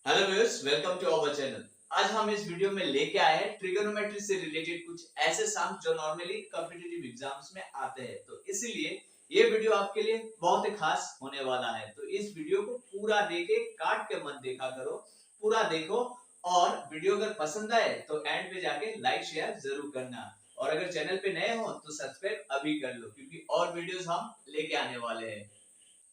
Hello viewers, welcome to our channel. आज हम इस वीडियो में लेके आए हैं ट्रिगोनोमेट्री से रिलेटेड कुछ ऐसे सम जो नॉर्मली कॉम्पिटिटिव एग्जाम्स में आते हैं। तो इसीलिए ये वीडियो आपके लिए बहुत ही खास होने वाला है। तो इस वीडियो को पूरा देखे, काट के मत देखा करो, पूरा देखो। और वीडियो अगर पसंद आए तो एंड पे जाके लाइक शेयर जरूर करना। और अगर चैनल पे नए हो तो सब्सक्राइब अभी कर लो, क्योंकि और वीडियोस हम लेके आने वाले हैं।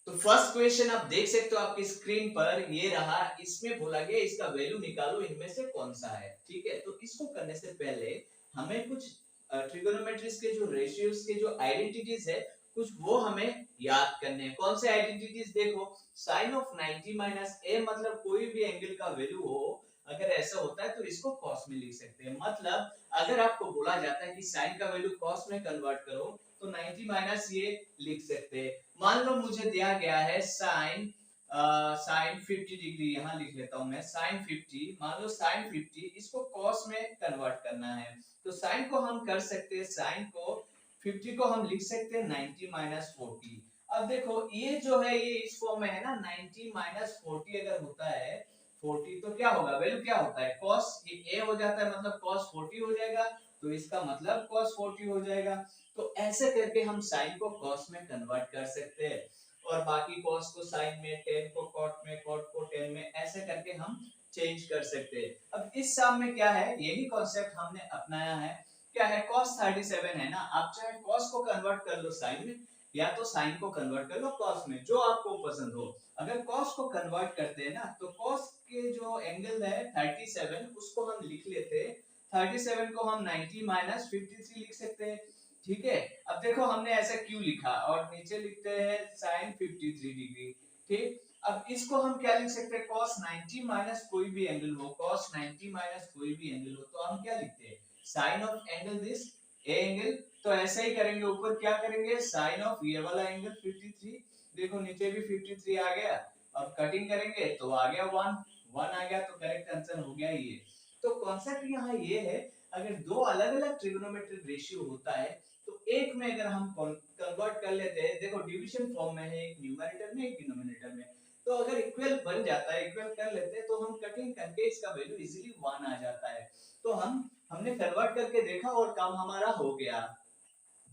तो फर्स्ट क्वेश्चन आप देख सकते हो आपकी स्क्रीन पर, ये रहा। इसमें बोला गया इसका वैल्यू निकालो, इनमें से कौन सा है। ठीक है, तो इसको करने से पहले हमें कुछ ट्रिगोनोमेट्रीज के जो रेशियोज के जो आइडेंटिटीज है, कुछ वो हमें याद करने हैं। कौन से आइडेंटिटीज? देखो, साइन ऑफ 90 माइनस ए, मतलब कोई भी एंगल का वैल्यू हो, अगर ऐसा होता है तो इसको कॉस में लिख सकते हैं। मतलब अगर आपको बोला जाता है कि साइन का वैल्यू कॉस में कन्वर्ट करो, तो 90 माइनस ये लिख सकते हैं। मान लो मुझे दिया गया है साइन साइन 50 डिग्री, यहां लिख लेता हूं मैं साइन 50। मान लो साइन 50, इसको कॉस में कन्वर्ट करना है, तो साइन को हम कर सकते हैं, साइन को 50 को हम लिख सकते हैं 90 माइनस 40। अब देखो ये जो है ये इस फॉर्म में है ना, 90 माइनस 40 अगर होता है 40, तो क्या होगा, वैल्यू क्या होता है, cos, ये a हो जाता है, मतलब cos 40 हो जाएगा, तो इसका मतलब cos 40 हो जाएगा। तो ऐसे करके हम साइन को cos में कन्वर्ट कर सकते हैं, और बाकी cos को साइन में, tan को cot में, cot को tan में, ऐसे करके हम चेंज कर सकते हैं। अब इस सम में क्या है, यही कॉन्सेप्ट हमने अपनाया है। क्या है, cos 37 है ना, आप चाहे cos को कन्वर्ट कर लो साइन में, या तो साइन को कन्वर्ट कर लो cos में, जो आपको पसंद हो। अगर cos को कन्वर्ट करते हैं ना, तो cos के जो एंगल है 37, उसको हम लिख लेते हैं, 37 को हम 90 माइनस 53 लिख सकते हैं। ठीक है, अब देखो हमने ऐसा क्यों लिखा, और नीचे लिखते हैं sin 53 डिग्री। ठीक, अब इसको हम क्या लिख सकते हैं, cos 90 माइनस कोई भी एंगल हो, cos 90 माइनस कोई भी एंगल हो, तो हम क्या लिखते हैं, sin of angle this A angle. तो ऐसा ही करेंगे, ऊपर क्या करेंगे, sin ऑफ ये वाला एंगल 53। देखो नीचे भी 53 आ गया, अब कटिंग करेंगे तो आ गया 1 1 आ गया, तो करेक्ट आंसर हो गया ये। तो कॉन्सेप्ट यहाँ ये है, अगर दो अलग अलग ट्रिगोनोमेट्रिक रेशियो होता है, तो एक में अगर हम कन्वर्ट कर लेते हैं, देखो डिवीजन फॉर्म में है, एक न्यूमरेटर में एक डिनोमिनेटर में, तो अगर इक्वल बन जाता है, इक्वल कर लेते हैं, तो हम कटिंग करके इसका वैल्यू इजीली 1 आ जाता है। तो हमने कन्वर्ट करके देखा और काम हमारा हो गया।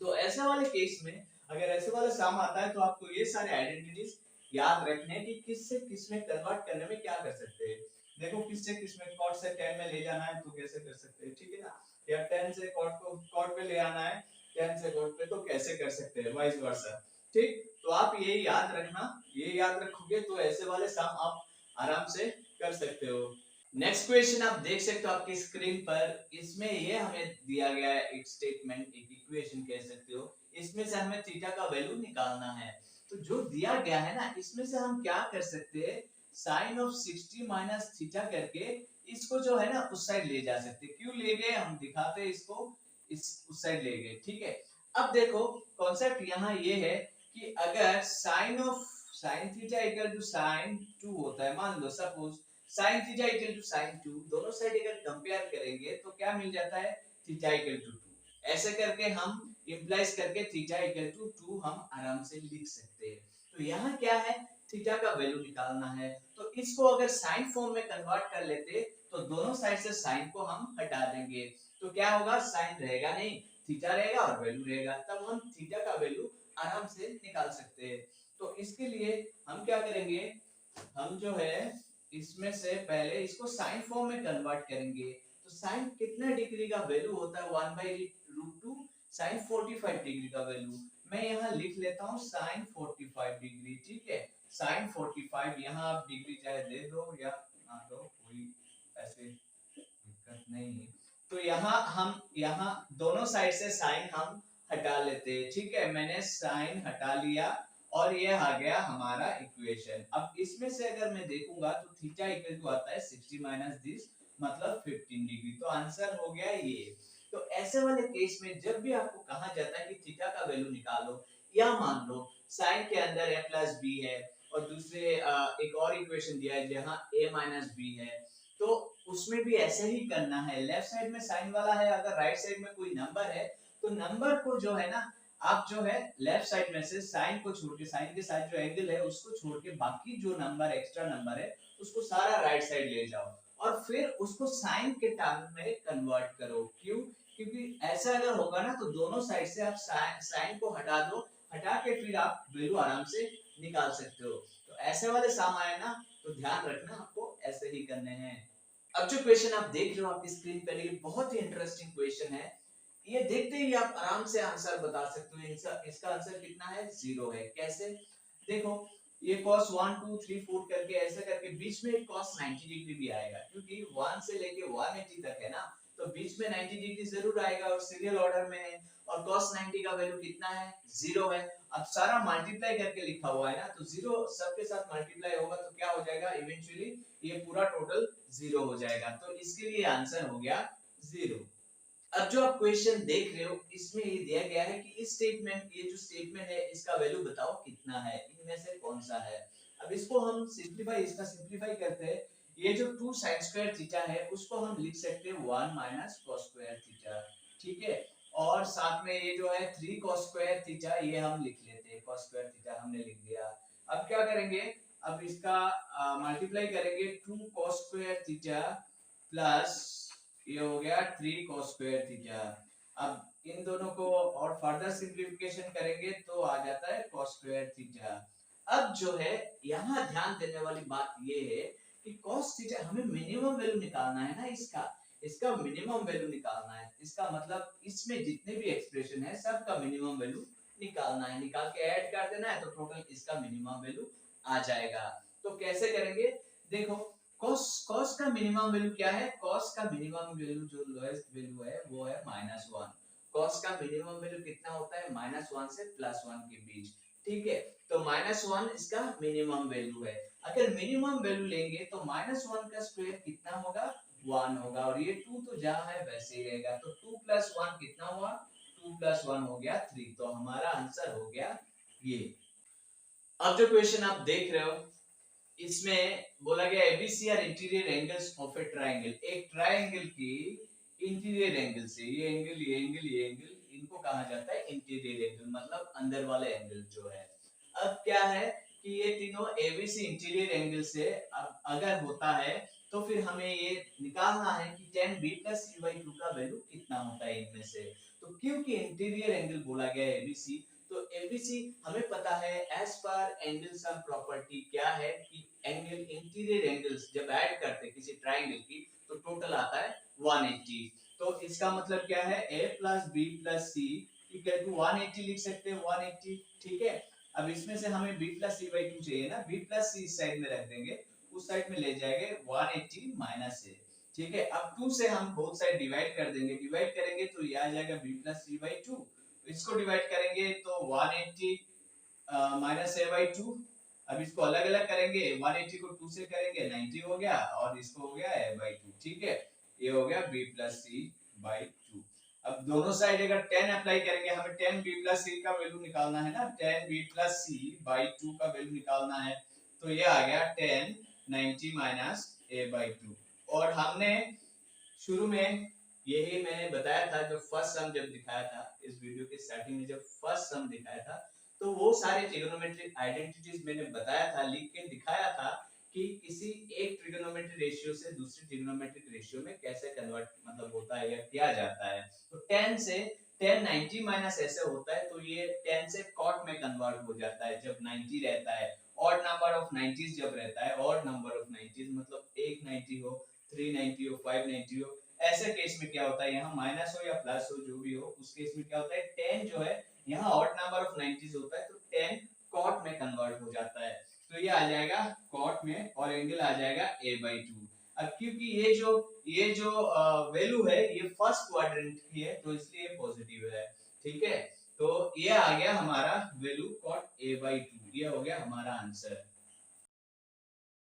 तो ऐसे वाले केस में, अगर ऐसे वाला सम आता है, तो आपको ये सारे आइडेंटिटीज याद रखने कि किस से किस में कन्वर्ट करने में क्या कर सकते हैं। देखो किस से किस में, cot से tan में ले जाना है तो कैसे कर सकते हैं, ठीक है ना, या tan से cot को cot पे ले आना है, tan से cot पे, तो कैसे कर सकते हैं, वाइस वर्सा। ठीक, तो आप ये याद रखना, ये याद रखोगे तो ऐसे वाले सम आप आराम से कर सकते हो। नेक्स्ट क्वेश्चन आप देख सकते हो आपकी स्क्रीन पर, इसमें ये हमें दिया गया है एक स्टेटमेंट, एक इक्वेशन कह सकते हो। इसमें से हमें थीटा का वैल्यू निकालना है। तो जो दिया गया है ना, इसमें से हम क्या कर सकते हैं, साइन ऑफ 60 माइनस थीटा करके इसको जो है ना उस साइड ले जा सकते हैं। क्यों ले गए, हम दिखाते हैं इसको, इस उस साइड ले गए। ठीक है, अब देखो कॉन्सेप्ट यहाँ ये है कि अगर sine theta equal to sine 2 होता है, मान लो suppose sin theta equal to sin 2, दोनों साइड अगर कंपेयर करेंगे तो क्या मिल जाता है, थीटा इक्वल टू 2। ऐसे करके हम इंप्लाइज करके थीटा इक्वल टू 2 हम आराम से लिख सकते हैं। तो यहाँ क्या है, थीटा का वैल्यू निकालना है, तो इसको अगर साइन फॉर्म में कन्वर्ट कर लेते, तो दोनों साइड से साइन को हम हटा देंगे, तो क्या होगा, साइन रहेगा नहीं, थीटा रहेगा और वैल्यू रहेगा, तब हम थीटा का वैल्यू आराम से निकाल सकते हैं। तो इसके लिए हम क्या करेंगे, हम जो है इसमें से पहले इसको साइन फॉर्म में कन्वर्ट करेंगे। तो साइन कितने डिग्री का वैल्यू होता है, 1/√2 साइन 45 डिग्री का वैल्यू। मैं यहाँ लिख लेता हूँ साइन 45 डिग्री। ठीक है, साइन 45, यहाँ आप डिग्री चाहे दे दो या ना दो, कोई ऐसे दिक्कत नहीं है। तो यहाँ दोनों साइड से साइन हम हटा लेते हैं। ठीक है, मैंने साइन हटा लिया और ये आ गया हमारा इक्वेशन। अब इसमें से अगर मैं देखूंगा तो थीटा इक्वल टू आता है 60 माइनस दिस, मतलब 15 डिग्री। तो आंसर हो गया ये। तो ऐसे वाले केस में जब भी आपको कहा जाता है कि थीटा का वैल्यू निकालो, या मान लो साइन के अंदर a प्लस बी है, और दूसरे एक और इक्वेशन दिया है जहां a माइनस बी है, तो उसमें भी ऐसे ही करना है। लेफ्ट साइड में साइन वाला है, अगर राइट साइड में कोई नंबर है, तो नंबर को जो है ना आप जो है लेफ्ट साइड में से साइन को छोड़ के, साइन के साथ जो एंगल है उसको छोड़ के बाकी जो नंबर एक्स्ट्रा नंबर है उसको सारा राइट साइड ले जाओ और फिर उसको साइन के टर्म में कन्वर्ट करो। क्यों? क्योंकि ऐसा अगर होगा ना तो दोनों साइड से आप साइन को हटा दो, हटा के फिर आप वैल्यू आराम से निकाल सकते हो। तो ऐसे वाले साम आए ना तो ध्यान रखना आपको ऐसे ही करने हैं। अब जो क्वेश्चन आप देख रहे हो आपकी स्क्रीन पर, ये बहुत ही इंटरेस्टिंग क्वेश्चन है। ये देखते ही आप आराम से आंसर बता सकते हो। इसका आंसर कितना है? 0 है। कैसे? देखो ये cos 1 2 3 4 करके ऐसे करके बीच में एक cos 90 डिग्री भी आएगा, क्योंकि 1 से लेके 180 तक है ना, तो बीच में 90 डिग्री जरूर आएगा और सीरियल ऑर्डर में है। और cos 90 का वैल्यू कितना है? 0 है। अब सारा मल्टीप्लाई करके लिखा हुआ है ना, तो 0 सबके साथ मल्टीप्लाई होगा तो क्या हो जाएगा? इवेंचुअली ये पूरा टोटल 0 हो जाएगा। तो इसके लिए आंसर हो गया 0। अब जो आप क्वेश्चन देख रहे हो इसमें ये दिया गया है कि इस स्टेटमेंट, ये जो स्टेटमेंट है इसका वैल्यू बताओ कितना है, इनमें से कौन सा है। अब इसको हम सिंपलीफाई करते हैं। ये जो 2 sin स्क्वायर थीटा है उसको हम लिख सकते हैं 1 माइनस cos स्क्वायर थीटा, ठीक है। और साथ में ये जो है 3 cos स्क्वायर थीटा ये हम लिख लेते हैं, cos स्क्वायर थीटा हमने लिख दिया। अब क्या करेंगे? अब इसका मल्टीप्लाई करेंगे 2 cos स्क्वायर थीटा प्लस ये हो गया 3 cos स्क्वायर थीटा। अब इन दोनों को और फर्दर सिंपलीफिकेशन करेंगे तो आ जाता है cos स्क्वायर थीटा। अब जो है यहाँ ध्यान देने वाली बात ये है कि cos थीटा हमें मिनिमम वैल्यू निकालना है ना, इसका मिनिमम वैल्यू निकालना है। इसका मतलब इसमें जितने भी एक्सप्रेशन है सबका मिनिमम वैल्यू निकालना है, निकाल के ऐड कर देना है तो टोटल इसका मिनिमम वैल्यू आ जाएगा। तो कैसे करेंगे? देखो cos का मिनिमम वैल्यू क्या है? cos का मिनिमम वैल्यू जो लोएस्ट वैल्यू है वो है -1। cos का मिनिमम वैल्यू कितना होता है? -1 से +1 के बीच, ठीक है। तो -1 इसका मिनिमम वैल्यू है। अगर मिनिमम वैल्यू लेंगे तो -1 का स्क्वायर कितना होगा? 1 होगा और ये 2 तो जहां है वैसे ही रहेगा। तो 2 + 1 कितना हुआ? 2 + 1 हो गया 3। तो हमारा आंसर हो गया ये। अब जो क्वेश्चन आप देख रहे हो इसमें बोला गया ABC are interior angles of a triangle. एक ट्रायंगल की इंटीरियर एंगल से, ये एंगल इनको कहा जाता है इंटीरियर एंगल, मतलब अंदर वाले एंगल जो है। अब क्या है कि ये तीनों एबीसी इंटीरियर एंगल से अब अगर होता है तो फिर हमें ये निकालना है कि tan b + c/2 का वैल्यू कितना होता है इनमें से। तो क्योंकि इंटीरियर एंगल बोला गया है एबीसी, तो एबीसी हमें पता है as per angle sum property क्या है कि एंगल इंटीरियर एंगल्स जब ऐड करते हैं किसी ट्रायंगल की तो टोटल आता है 180। तो इसका मतलब क्या है? a + b + c equal to 180 लिख सकते हैं, 180, ठीक है। अब इसमें से हमें b + c/2 चाहिए ना, b + c इस साइड में रख देंगे, उस साइड में ले जाएंगे 180 - a, ठीक है। अब 2 से हम बोथ साइड डिवाइड कर देंगे, डिवाइड करेंगे तो ये आ जाएगा b + c/2। इसको डिवाइड करेंगे तो 180 -a/2। अब इसको अलग अलग करेंगे, 180 को 2 से करेंगे 90 हो गया और इसको हो गया a/2, ठीक है। ये हो गया b + c/2। अब दोनों साइड अगर 10 अप्लाई करेंगे, हमें 10 b + c का वैल्यू निकालना है ना, 10 b + c/2 का वैल्यू निकालना है। तो ये आ गया 10 90 a/2। और हमने शुरू में यही मैंने बताया था, जब फर्स्ट सम जब दिखाया था इस वीडियो के स्टार्टिंग में, जब फर्स्ट सम दिखाया था तो वो सारे ट्रिगोनोमेट्रिक आइडेंटिटीज मैंने बताया था, लिख के दिखाया था कि किसी एक ट्रिगोनोमेट्रिक रेशियो से दूसरे ट्रिगोनोमेट्रिक रेशियो में कैसे कन्वर्ट मतलब होता है या किया जाता है। तो 10 से 10 90 माइनस ऐसे होता है तो ये 10 से cot में कन्वर्ट हो जाता है जब 90 रहता है। ऑड नंबर ऑफ 90s जब रहता है, ऑड नंबर ऑफ 90s मतलब 1 90 हो, 3 90 हो, 5 90 हो, ऐसे केस में क्या होता है, यहाँ माइनस हो या प्लस हो जो भी हो, उस केस में क्या होता है 10 जो है यहाँ ऑड नंबर ऑफ 90s होता है तो 10 cot में कन्वर्ट हो जाता है। तो ये आ जाएगा cot में और एंगल आ जाएगा a/2। अब क्योंकि ये जो वैल्यू है ये फर्स्ट क्वाड्रेंट की है तो इसलिए पॉजिटिव है, ठीक है। तो ये आ गया हमारा वैल्यू cot a/2, ये हो गया हमारा आंसर।